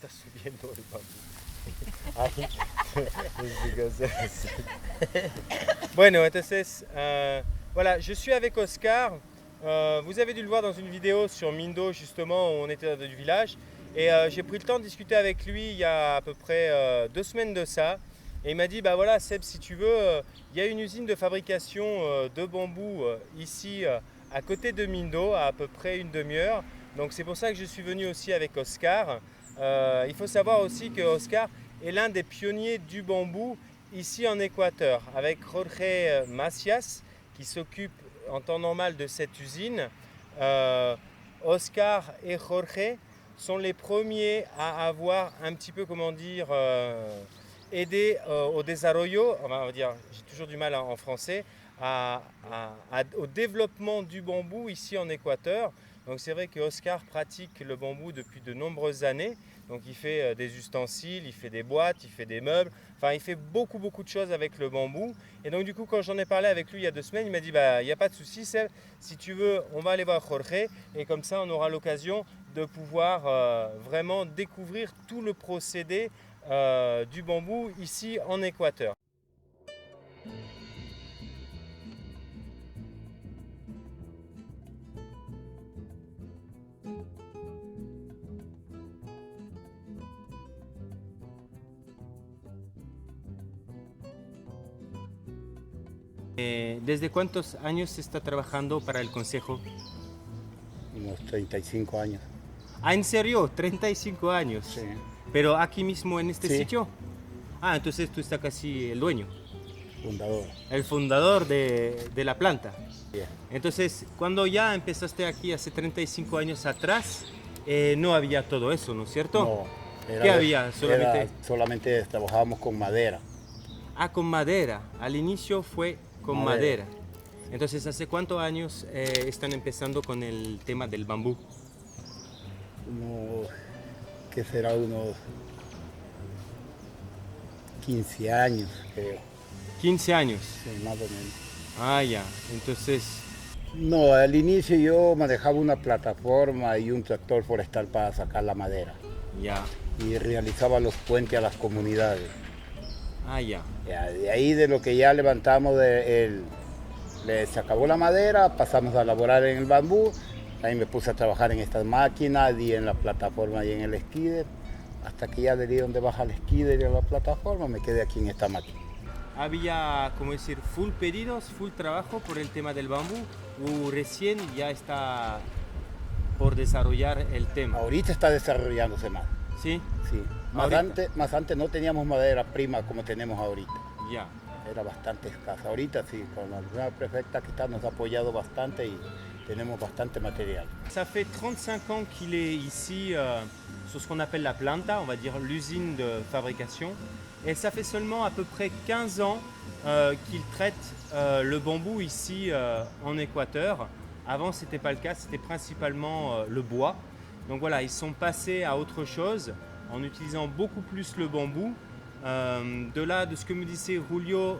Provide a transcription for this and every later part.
está subiendo el bambú. Ahí, Bueno, entonces, voilà, je suis avec Oscar. Vous avez dû le voir dans une vidéo sur Mindo, justement, où on était dans du village. Et j'ai pris le temps de discuter avec lui il y a à peu près 2 semaines de ça. Et il m'a dit, bah voilà, Seb, si tu veux, il y a une usine de fabrication de bambou ici, à côté de Mindo, à peu près une demi-heure. Donc c'est pour ça que je suis venu aussi avec Oscar. Il faut savoir aussi que Oscar est l'un des pionniers du bambou ici en Équateur, avec Jorge Macias, qui s'occupe en temps normal de cette usine. Oscar et Jorge sont les premiers à avoir un petit peu, comment dire, aidé au desarrollo, on va dire, j'ai toujours du mal en français, au développement du bambou ici en Équateur. Donc c'est vrai que Oscar pratique le bambou depuis de nombreuses années. Donc il fait des ustensiles, il fait des boîtes, il fait des meubles. Enfin, il fait beaucoup de choses avec le bambou. Et donc du coup, quand j'en ai parlé avec lui il y a 2 semaines, il m'a dit, bah, il n'y a pas de souci, Seb, si tu veux, on va aller voir Jorge. Et comme ça, on aura l'occasion de pouvoir vraiment découvrir tout le procédé du bambou ici en Équateur. ¿Desde cuántos años está trabajando para el consejo? Unos 35 años. Ah, ¿en serio? 35 años. Sí. ¿Pero aquí mismo en este Sí. sitio? Ah, entonces tú estás casi el dueño, Fundador. el fundador de la planta. Bien. Entonces, cuando ya empezaste aquí hace 35 años atrás, no había todo eso, ¿no es cierto? No, ¿Qué había? Solamente trabajábamos con madera. Ah, con madera. Al inicio fue con madera. Entonces, ¿hace cuántos años están empezando con el tema del bambú? ¿Qué será? Unos 15 años, creo. 15 años. Sí, más o menos. Ah, ya. Entonces, No, al inicio yo manejaba una plataforma y un tractor forestal para sacar la madera. ya. Y realizaba los puentes a las comunidades. Ah, ya. Ya, de ahí de lo que ya levantamos, se acabó la madera, pasamos a laborar en el bambú. Ahí me puse a trabajar en estas máquinas y en la plataforma y en el skidder. Hasta que ya le di donde baja el skidder y la plataforma, me quedé aquí en esta máquina. ¿Había, como decir, full pedidos, full trabajo por el tema del bambú? ¿O recién ya está por desarrollar el tema? Ahorita está desarrollándose más. ¿Sí? Sí. Más antes no teníamos madera prima como tenemos ahorita. Ya. Era bastante escasa. Ahorita sí, con la nueva prefecta que está, nos ha apoyado bastante y tenemos bastante material. Ça fait 35 ans qu'il est ici sur ce qu'on appelle la planta, on va dire l'usine de fabrication. Et ça fait seulement à peu près 15 ans qu'il traite le bambou ici en Équateur. Avant, ce n'était pas le cas, c'était principalement le bois. Donc voilà, ils sont passés à autre chose en utilisant beaucoup plus le bambou. De là, de ce que me disait Julio,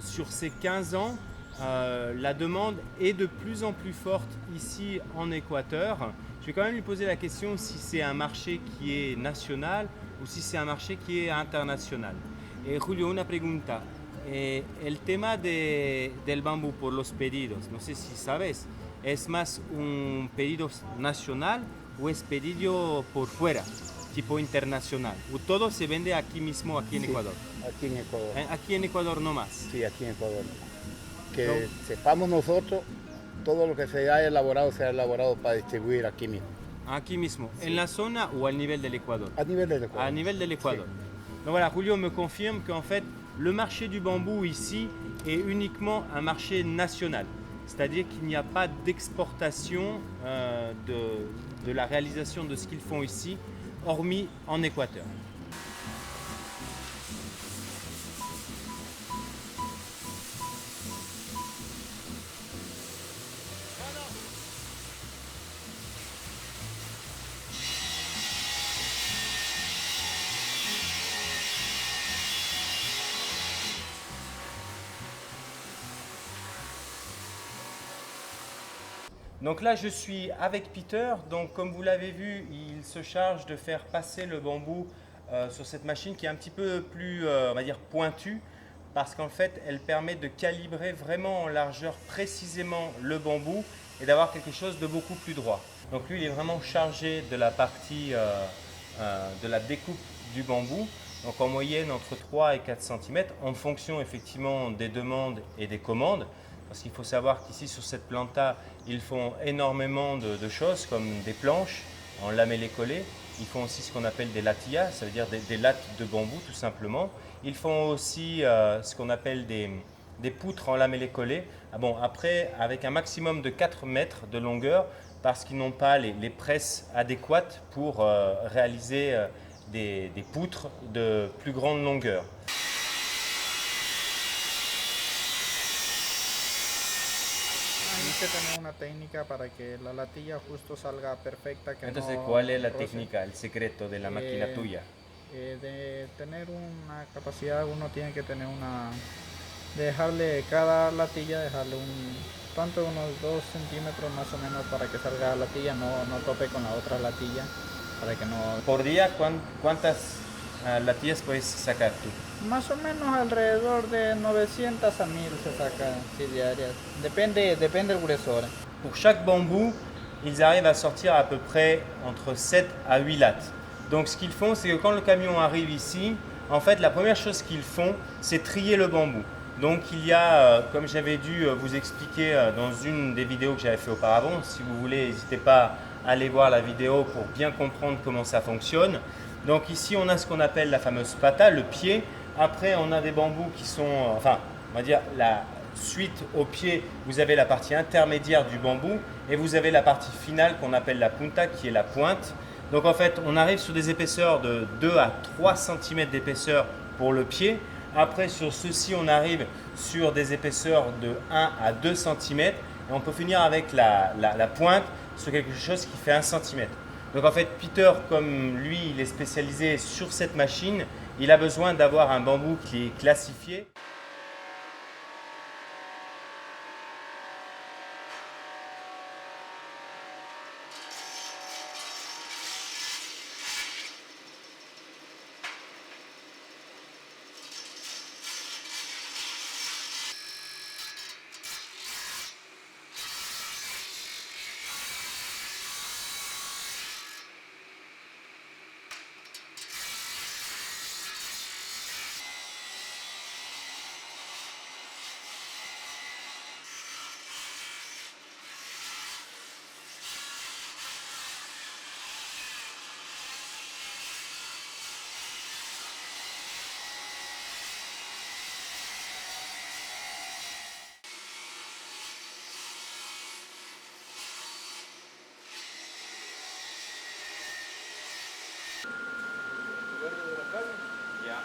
sur ces 15 ans, la demande est de plus en plus forte ici en Équateur. Je vais quand même lui poser la question si c'est un marché qui est national o si c'est un marché qui est international. Julio, una pregunta. El tema del bambú por los pedidos, no sé si sabes, ¿es más un pedido nacional o es pedido por fuera, tipo internacional? ¿O todo se vende aquí mismo, aquí en Ecuador? Aquí en Ecuador. Aquí en Ecuador nomás. Sí, aquí en Ecuador. Que sepamos nosotros, todo lo que se ha elaborado para distribuir aquí mismo. Aquí mismo, en la zona ou à niveau de l'Équateur? A nivel del Ecuador. À niveau de l'Équateur. Sí. Donc voilà, Julio me confirme qu'en fait, le marché du bambou ici est uniquement un marché national. C'est-à-dire qu'il n'y a pas d'exportation de la réalisation de ce qu'ils font ici, hormis en Équateur. Donc là, je suis avec Peter. Donc comme vous l'avez vu, il se charge de faire passer le bambou sur cette machine qui est un petit peu plus, on va dire, pointue, parce qu'en fait, elle permet de calibrer vraiment en largeur précisément le bambou et d'avoir quelque chose de beaucoup plus droit. Donc lui, il est vraiment chargé de la partie de la découpe du bambou. Donc en moyenne entre 3 et 4 cm en fonction effectivement des demandes et des commandes. Parce qu'il faut savoir qu'ici sur cette planta, ils font énormément de choses comme des planches en lamellé collé. Ils font aussi ce qu'on appelle des latillas, ça veut dire des lattes de bambou tout simplement. Ils font aussi ce qu'on appelle des poutres en lamellé collé. Ah bon, après, avec un maximum de 4 mètres de longueur, parce qu'ils n'ont pas les presses adéquates pour réaliser des poutres de plus grande longueur. Hay que tener una técnica para que la latilla justo salga perfecta. Que Entonces, no ¿cuál es la roce. técnica, el secreto de la máquina tuya? De tener una capacidad, uno tiene que tener una... Dejarle cada latilla, dejarle tanto unos 2 centímetros más o menos para que salga la latilla, no tope con la otra latilla, para que no... Por día, ¿cuántas latillas puedes sacar tú? Más o menos alrededor de 900 a 1000 se saca sí, diarias. Depende del gruesor. Pour chaque bambou, ils arrivent à sortir à peu près entre 7 à 8 lattes. Donc ce qu'ils font, c'est que quand le camion arrive ici, en fait la première chose qu'ils font, c'est trier le bambou. Donc il y a, comme j'avais dû vous expliquer dans une des vidéos que j'avais fait auparavant, si vous voulez, n'hésitez pas à aller voir la vidéo pour bien comprendre comment ça fonctionne. Donc ici on a ce qu'on appelle la fameuse pata, le pied. Après on a des bambous qui sont, enfin on va dire la suite au pied, vous avez la partie intermédiaire du bambou et vous avez la partie finale qu'on appelle la punta qui est la pointe. Donc en fait on arrive sur des épaisseurs de 2 à 3 cm d'épaisseur pour le pied. Après, sur ceux-ci, on arrive sur des épaisseurs de 1 à 2 cm et on peut finir avec la pointe sur quelque chose qui fait 1 cm. Donc en fait, Peter, comme lui, il est spécialisé sur cette machine, il a besoin d'avoir un bambou qui est classifié. Ya.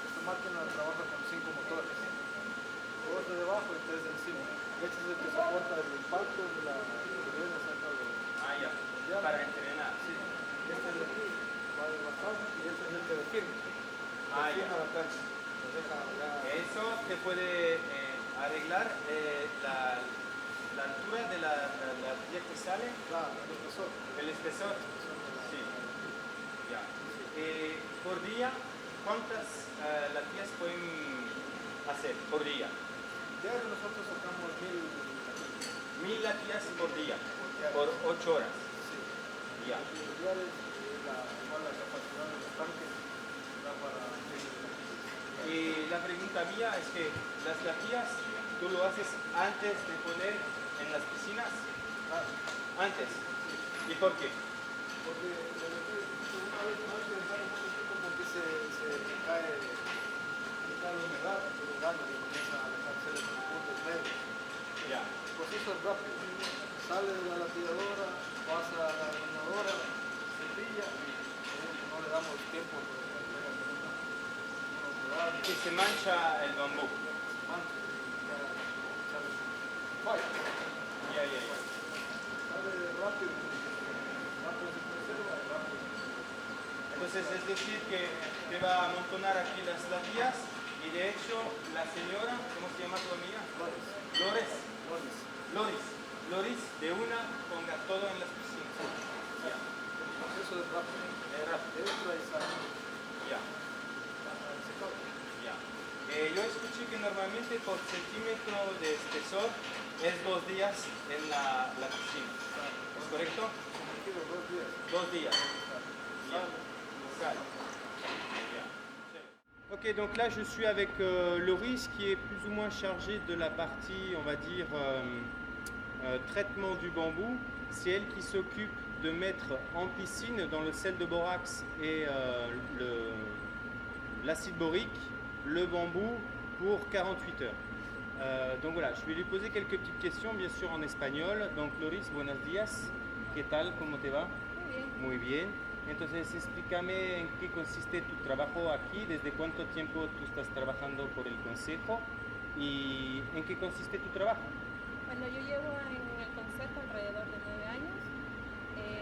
Esta máquina trabaja con 5 motores. 2 de debajo y 3 de encima. Este es el que soporta el impacto de la turbina cerca de... Ah, ya. Para entrenar. Sí. Este es el de aquí, va de bajada y este es el que define. Ah, Define ya. la cancha. Lo deja ya... Eso te puede arreglar la altura de la tía que sale, Claro, el espesor. el espesor. Sí. Ya. Por día, ¿cuántas latillas pueden hacer por día? Diario nosotros sacamos 1000 1000 latillas por día, por 8 horas. sí. Ya. Individuales, igual la capacidad del tanque da para... Y la pregunta mía es que las latillas, ¿tú lo haces antes de poner en las piscinas? Antes. ¿Y por qué? Porque una vez no hay que dejar un poquito porque se cae la humedad, se desgana y comienza a dejarse de los puntos negros. Ya. El proceso es rápido. Sale de la latilladora, pasa a la bañadora, cepilla y no le damos tiempo para que tenga una humedad. Que se mancha el bambú. Antes ya sale falla. Ya, ya, ya. Sale rápido, rápido se conserva y rápido. Entonces es decir que te va a amontonar aquí las latillas y de hecho la señora, ¿cómo se llama tu amiga? Flores. Lores. Flores. Loris. Doris, de una, ponga todo en las piscinas. Ya. Eso es rápido. Es rápido. Esto es Ya. Ya. Yo escuché que normalmente por centímetro de espesor es 2 días en la piscina. ¿Es correcto? 2 días. Ya. Sale. Ya. Ok, donc là je suis avec Loris qui est plus ou moins chargé de la partie, on va dire, traitement du bambou. C'est elle qui s'occupe de mettre en piscine dans le sel de borax et l'acide borique le bambou pour 48 heures. Donc voilà, je vais lui poser quelques petites questions, bien sûr en espagnol. Donc Loris, buenos días. ¿Qué tal? ¿Cómo te va? Muy bien. Muy bien. Entonces explícame en qué consiste tu trabajo aquí, desde cuánto tiempo tú estás trabajando por el consejo y en qué consiste tu trabajo. Bueno, yo llevo en el consejo alrededor de 9 años.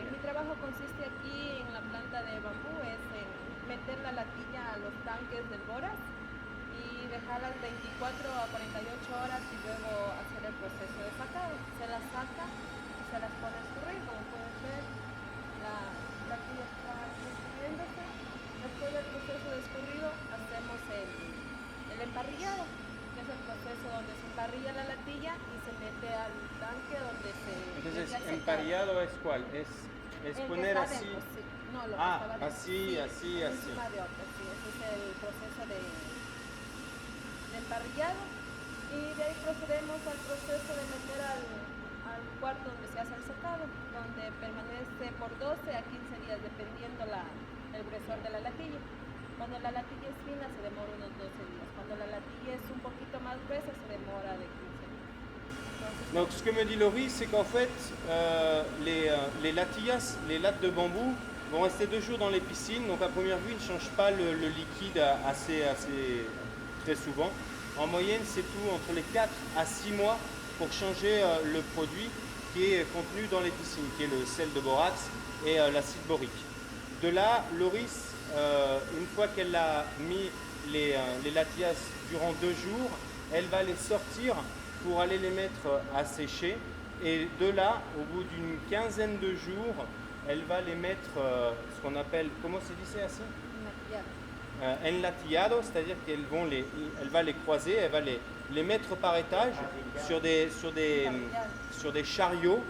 Mi trabajo consiste aquí en la planta de bambú, es en meter la latilla a los tanques del boras y dejarlas 24 a 48 horas y luego hacer el proceso de sacado. Se las saca y se las pone a escurrir, como pueden ver, la latilla está escurriéndose. Después del proceso de escurrido hacemos el emparrillado, que es el proceso donde se emparrilla la latilla y se mete al tanque donde se Entonces, mete al secado. emparillado es cuál? Es El que poner está así. dentro, sí. No, lo que Ah, estaba dentro. así, Sí, así, así. encima de otro, sí. Ese es el proceso de emparrillado. Y de ahí procedemos al proceso de meter al cuarto donde se hace el secado, donde permanece por 12 a 15 días, dependiendo el gruesor de la latilla. Cuando la latilla es fina se demora unos 12 días. Cuando la latilla es un poquito más gruesa se demora de 15 días. Entonces, Donc ce que me dit Loris, c'est qu'en fait, les latillas, les lattes de bambou, vont rester 2 jours dans les piscines. Donc à première vue, ils ne changent pas le liquide assez très souvent. En moyenne, c'est tout entre les 4 à 6 mois pour changer le produit qui est contenu dans les piscines, qui est le sel de borax et l'acide borique. De là, Loris, une fois qu'elle a mis les latillas durant 2 jours, elle va les sortir pour aller les mettre à sécher. Et de là, au bout d'une quinzaine de jours, elle va les mettre, ce qu'on appelle, comment se dit ça así? Enlatillado, c'est-à-dire elle va les croiser, elle va les mettre par étage sur des chariots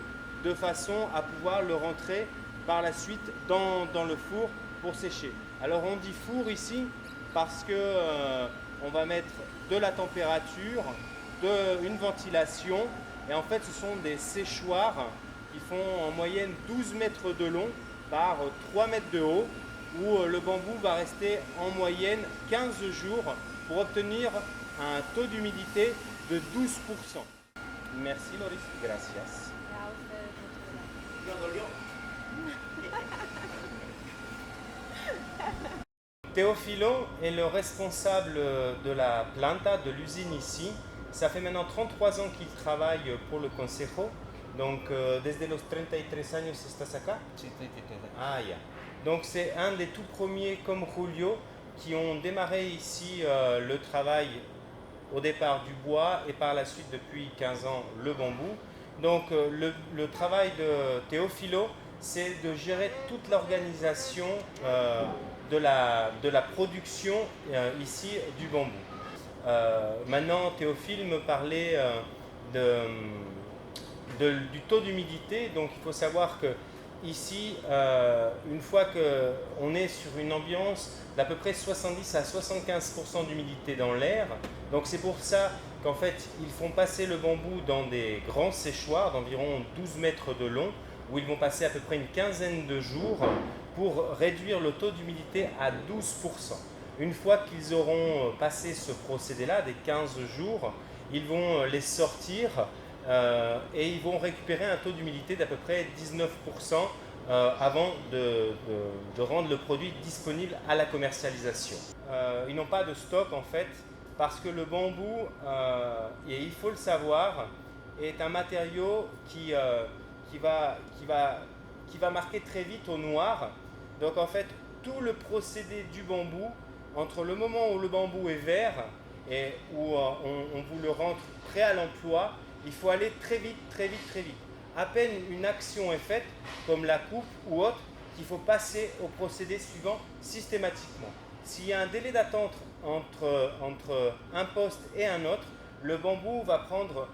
de façon à pouvoir le rentrer par la suite dans le four pour sécher. Alors on dit four ici parce que on va mettre de la température, une ventilation et en fait ce sont des séchoirs qui font en moyenne 12 mètres de long par 3 mètres de haut où le bambou va rester en moyenne 15 jours pour obtenir un taux d'humidité de 12%. Merci Loris, gracias. ya ustedes, muchas gracias. Teofilo est le responsable de la planta, de l'usine ici. Ça fait maintenant 33 ans qu'il travaille pour le Consejo. Donc, desde los 33 años estás acá? Sí, 33 años. Ah, ya. Donc, c'est un des tout premiers, comme Julio, qui ont démarré ici le travail au départ du bois et par la suite, depuis 15 ans, le bambou. Donc, le travail de Teofilo, c'est de gérer toute l'organisation de la production ici du bambou. Maintenant, Théophile me parlait du taux d'humidité. Donc, il faut savoir que ici, une fois qu'on est sur une ambiance d'à peu près 70 à 75% d'humidité dans l'air, donc c'est pour ça qu'en fait, ils font passer le bambou dans des grands séchoirs d'environ 12 mètres de long, où ils vont passer à peu près une quinzaine de jours pour réduire le taux d'humidité à 12%. Une fois qu'ils auront passé ce procédé-là, des 15 jours, ils vont les sortir et ils vont récupérer un taux d'humidité d'à peu près 19% avant de rendre le produit disponible à la commercialisation. Ils n'ont pas de stock en fait parce que le bambou, et il faut le savoir, est un matériau qui va marquer très vite au noir. Donc en fait, tout le procédé du bambou, entre le moment où le bambou est vert et où on vous le rentre prêt à l'emploi, il faut aller très vite, très vite, très vite. à peine une action est faite, comme la coupe ou autre, qu'il faut passer au procédé suivant systématiquement. S'il y a un délai d'attente entre un poste et un autre, le bambou va prendre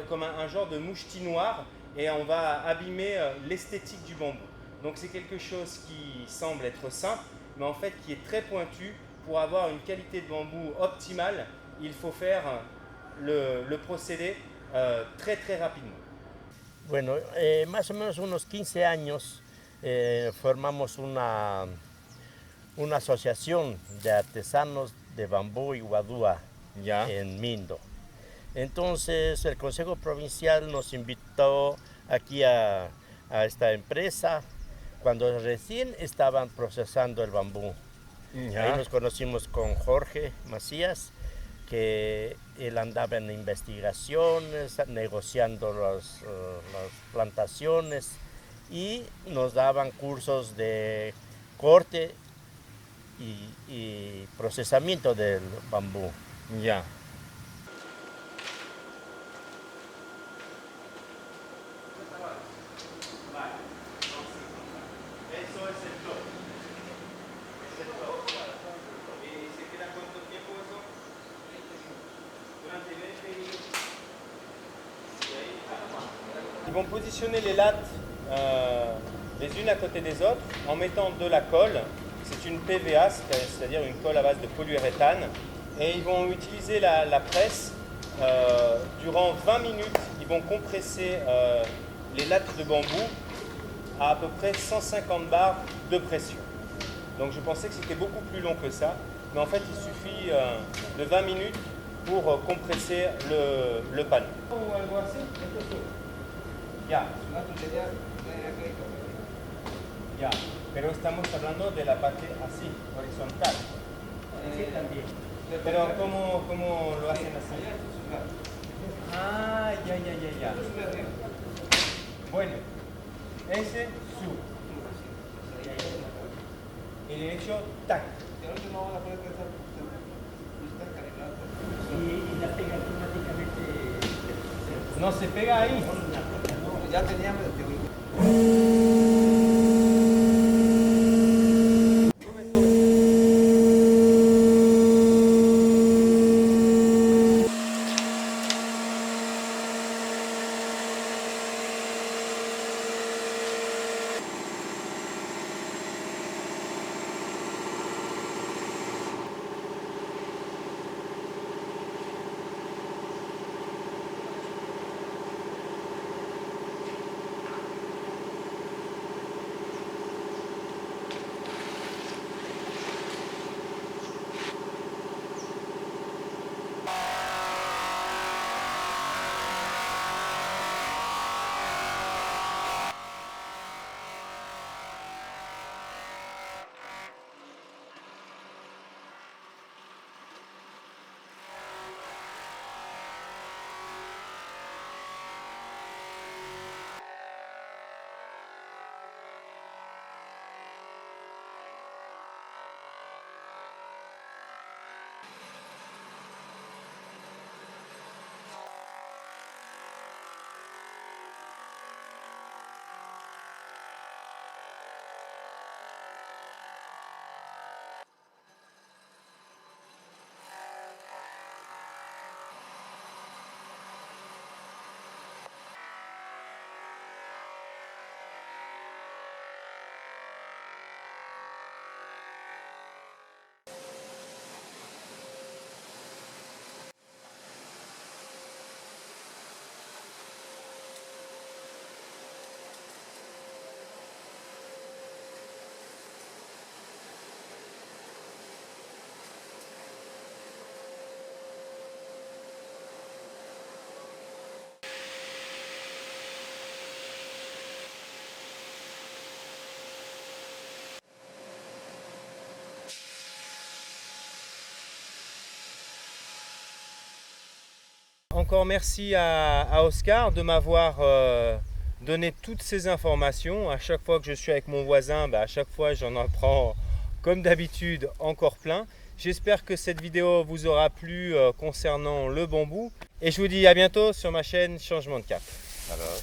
comme un genre de mouchetis noir et on va abîmer l'esthétique du bambou. Donc c'est quelque chose qui semble être simple, mais en fait qui est très pointu. Pour avoir une qualité de bambou optimale, il faut faire le procédé très très rapidement. Bueno, más o menos unos 15 años formamos una asociación de artesanos de bambú y guadúa en Mindo. Entonces el Consejo Provincial nos invitó aquí a esta empresa cuando recién estaban procesando el bambú. Ahí nos conocimos con Jorge Macías, que él andaba en investigaciones, negociando las plantaciones y nos daban cursos de corte y procesamiento del bambú. Ya. Eso es el top. Es el top. ¿Y se queda cuánto tiempo eso? Durante 20 minutes. Ils vont positionner les lattes les unes à côté des autres en mettant de la colle. C'est une PVA, c'est-à-dire une colle à base de polyuréthane. Et ils vont utiliser la presse. Durant 20 minutes, ils vont compresser les lattes de bambou à peu près 150 bars de pression. Donc je pensais que c'était beaucoup plus long que ça, mais en fait il suffit de 20 minutes pour compresser le panneau. Ya. Ya, pero estamos hablando de la parte así, horizontal. Sí, también. Pero ¿cómo lo hacen así? Ah, ya. Bueno, ese sube. Y de hecho, tac. Y la pega automáticamente. No se pega ahí. Ya teníamos. Encore merci à Oscar de m'avoir donné toutes ces informations. À chaque fois que je suis avec mon voisin, à chaque fois j'en apprends comme d'habitude encore plein. J'espère que cette vidéo vous aura plu concernant le bambou. Et je vous dis à bientôt sur ma chaîne Changement de Cap. Alors,